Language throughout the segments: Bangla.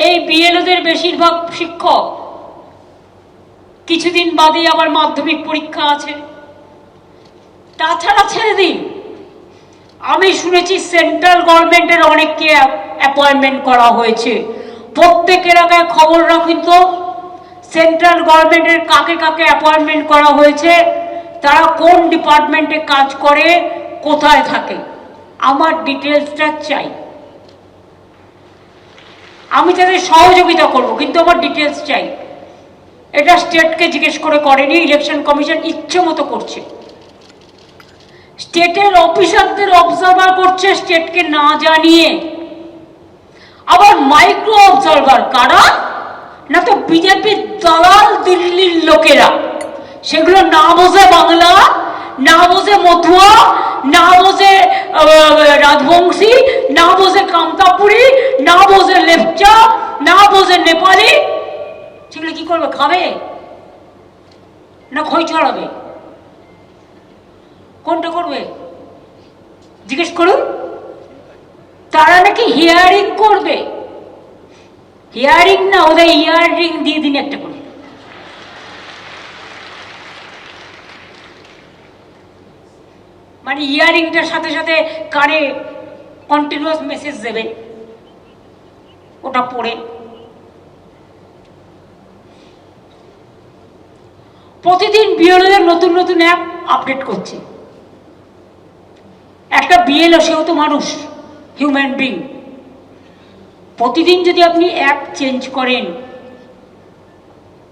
এই বিএলওদের বেশিরভাগ শিক্ষক, কিছুদিন বাদেই আবার মাধ্যমিক পরীক্ষা আছে। তাছাড়া ছেড়ে দিন, আমি শুনেছি সেন্ট্রাল গভর্নমেন্টের অনেককে অ্যাপয়েন্টমেন্ট করা হয়েছে। প্রত্যেক এলাকায় খবর রাখুন তো, সেন্ট্রাল গভর্নমেন্টের কাকে কাকে অ্যাপয়েন্টমেন্ট করা হয়েছে, তারা কোন ডিপার্টমেন্টে কাজ করে, কোথায় থাকে। আমার ডিটেলসটা চাই। আমি তাদের সহযোগিতা করব, কিন্তু আমার ডিটেলস চাই। এটা স্টেটকে জিজ্ঞেস করে করেনি, ইলেকশন কমিশন ইচ্ছে মতো করছে। স্টেটের অফিসারদের অবজারভার করছে স্টেটকে না জানিয়ে। আবার মাইক্রো অবজারভার কারা? না তো বিজেপির দালাল দিল্লির লোকেরা। সেগুলো না বোঝে বাংলা, না বোঝে মথুয়া, না বোঝে রাজবংশী, না বোঝে কামতাপুরি, না বোঝে লেপচা, না বোঝে নেপালি। সেগুলো কি করবে? খাবে না খই ছড়াবে? কোনটা করবে জিজ্ঞেস করুন। তারা নাকি হিয়ারিং করবে। হিয়ারিং না, ওদের ইয়ারিং দিয়ে দিন একটা করে। মানে ইয়ারিংটার সাথে সাথে কানে কন্টিনিউয়াস মেসেজ দেবে, ওটা পড়ে। প্রতিদিন বিএলওদের নতুন নতুন অ্যাপ আপডেট করছে। একটা বিএলও, সেও তো মানুষ, হিউম্যান বিং। প্রতিদিন যদি আপনি অ্যাপ চেঞ্জ করেন,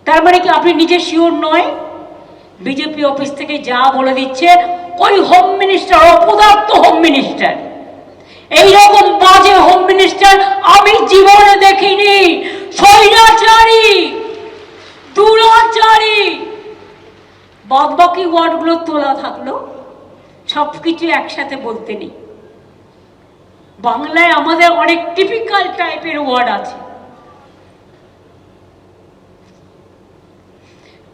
তার মানে কি আপনি নিজে শিওর নয়? বিজেপি অফিস থেকে যা বলে দিচ্ছে, ওই হোম মিনিস্টার, অপদার্থ হোম মিনিস্টার, এইরকম বাজে হোম মিনিস্টার আমি জীবনে দেখিনি। স্বৈরাচারী, দুরাচারী। বাদ বাকি ওয়ার্ডগুলো তোলা থাকলো, সবকিছু একসাথে বলতে নেই। বাংলায় আমাদের অনেক টিপিক্যাল টাইপের ওয়ার্ড আছে।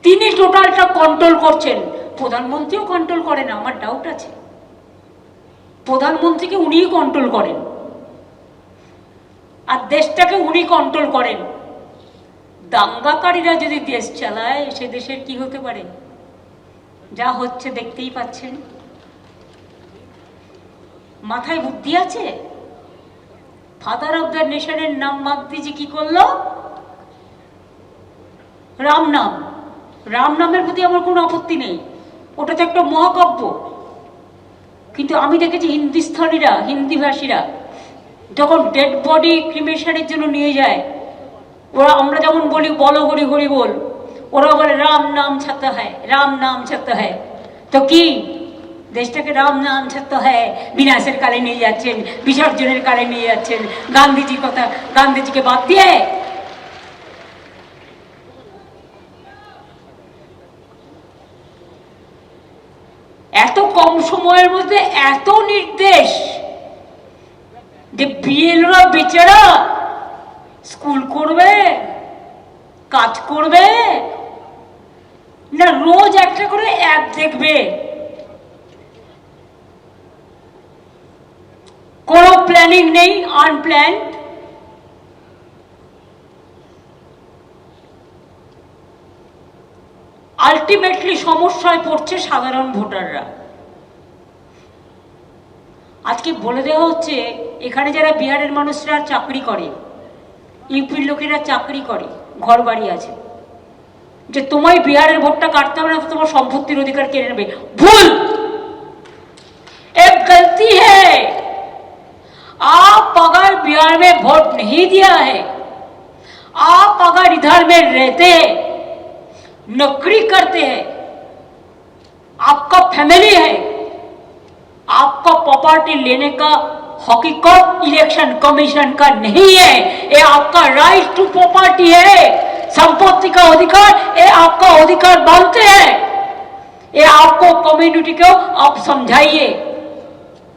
তিনি টোটালটা কন্ট্রোল করছেন, প্রধানমন্ত্রীও কন্ট্রোল করেন। আমার ডাউট আছে, প্রধানমন্ত্রীকে উনিই কন্ট্রোল করেন, আর দেশটাকে উনি কন্ট্রোল করেন। দাঙ্গাকারীরা যদি দেশ চালায়, সে দেশের কি হতে পারে? যা হচ্ছে দেখতেই পাচ্ছেন। মাথায় বুদ্ধি আছে? ফাদার অফ দ্য নেশনের নাম মাগদিজি কি করলো? রাম নাম। রাম নামের প্রতি আমার কোনো আপত্তি নেই, ওটা তো একটা মহাকাব্য। কিন্তু আমি দেখেছি হিন্দুস্থানীরা, হিন্দিভাষীরা যখন ডেড বডি ক্রিমেশনের জন্য নিয়ে যায়, ওরা, আমরা যেমন বলি বলো হরি হরি বল, ওরা বলে রাম নাম ছাড়তে হয়, রাম নাম ছাড়তে হয়। তো কি দেশটাকে রাম নাম ছাড়তে হয়? বিনাশের কালে নিয়ে যাচ্ছেন, বিসর্জনের কালে নিয়ে যাচ্ছেন, গান্ধীজির কথা, গান্ধীজিকে বাদ দিয়ে। এত কম সময়ের মধ্যে এত নির্দেশ, যে বিএলওরা বেচারা স্কুল করবে, কাজ করবে না, রোজ একটা করে অ্যাপ দেখবে। কোনো প্ল্যানিং নেই, আনপ্ল্যান্ড। আলটিমেটলি সমস্যায় পড়ছে সাধারণ ভোটাররা। আজকে বলে দেওয়া হচ্ছে, এখানে যারা বিহারের মানুষরা চাকরি করে, ইউপির লোকেরা চাকরি করে, ঘর বাড়ি আছে, যে তোমায় বিহারের ভোটটা কাটতে হবে না, তো তোমার সম্পত্তির অধিকার কেড়ে নেবে। ভুল, एक गलती है। आप अगर बिहार में वोट नहीं दिया है, आप अगर इधर में रहते हैं, नौकरी करते हैं, आपका फैमिली है, आपका प्रॉपर्टी लेने का हकीकत इलेक्शन कमीशन का नहीं है। ये आपका राइट टू प्रॉपर्टी है, संपत्ति का अधिकार, ये आपका अधिकार मानते हैं। ये आपको कम्युनिटी को आप समझाइए,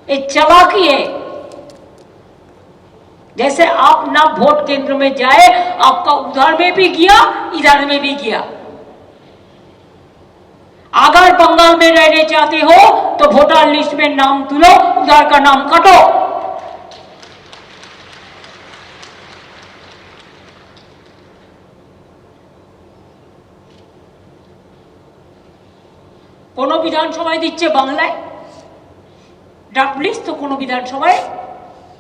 ये चालाकी है। जैसे आप ना वोट केंद्र में जाए, आपका उधर में भी गया, इधर में भी गया। अगर बंगाल में रहने चाहते हो तो वोटर लिस्ट में नाम तुलो, उधर का नाम काटो। কোনো বিধানসভায় দিচ্ছে বাংলায় ড্রাফট লিস্ট, তো কোনো বিধানসভায়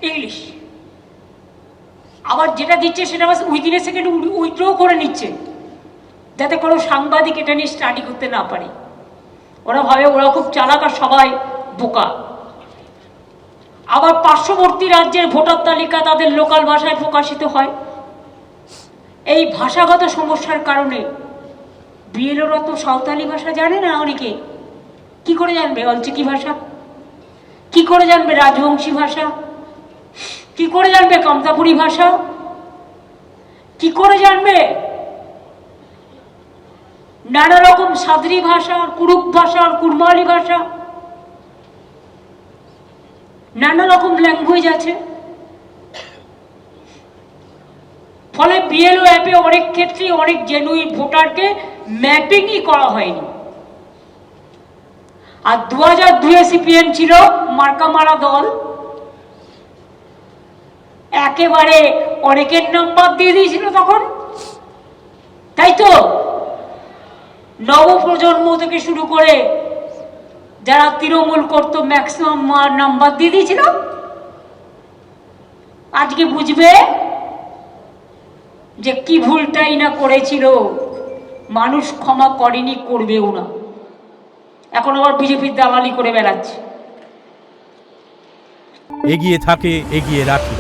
ইংলিশ। আবার যেটা দিচ্ছে সেটা উইদিন এ সেকেন্ড উইথড্র করে নিচ্ছে, যাতে কোনো সাংবাদিক এটা নিয়ে স্টাডি করতে না পারে। ওরা ভাবে ওরা খুব চালাক আর সবাই বোকা। আবার পার্শ্ববর্তী রাজ্যের ভোটার তালিকা তাদের লোকাল ভাষায় প্রকাশিত হয়। এই ভাষাগত সমস্যার কারণে বিএলওরা তো সাঁওতালি ভাষা জানে না। অনেকে কি করে জানবে অলচিকি ভাষা, কি করে জানবে রাজবংশী ভাষা, কি করে জানবে কামতাপুরী ভাষা, কি করে জানবে নানা রকম সাদরি ভাষা, কুরুক ভাষা, কুরমালি ভাষা, নানা রকম ল্যাঙ্গুয়েজ আছে। ফলে বিএলও অ্যাপে অনেক ক্ষেত্রে অনেক জেনুইন ভোটারকে ম্যাপিংই করা হয়নি। আর 2002 সিপিএম ছিল মার্কা মারা দল, একেবারে অনেকের নাম্বার দিয়ে দিয়েছিল তখন, তাই তো নবপ্রজন্ম থেকে শুরু করে যারা তৃণমূল করতো ম্যাক্সিমাম নাম্বার দিয়ে দিয়েছিল। আজকে বুঝবে যে কি ভুলটাই না করেছিল, মানুষ ক্ষমা করেনি, করবেও না। এখন আবার বিজেপির দালালি করে বেড়াচ্ছে। এগিয়ে থাকে, এগিয়ে রাখে।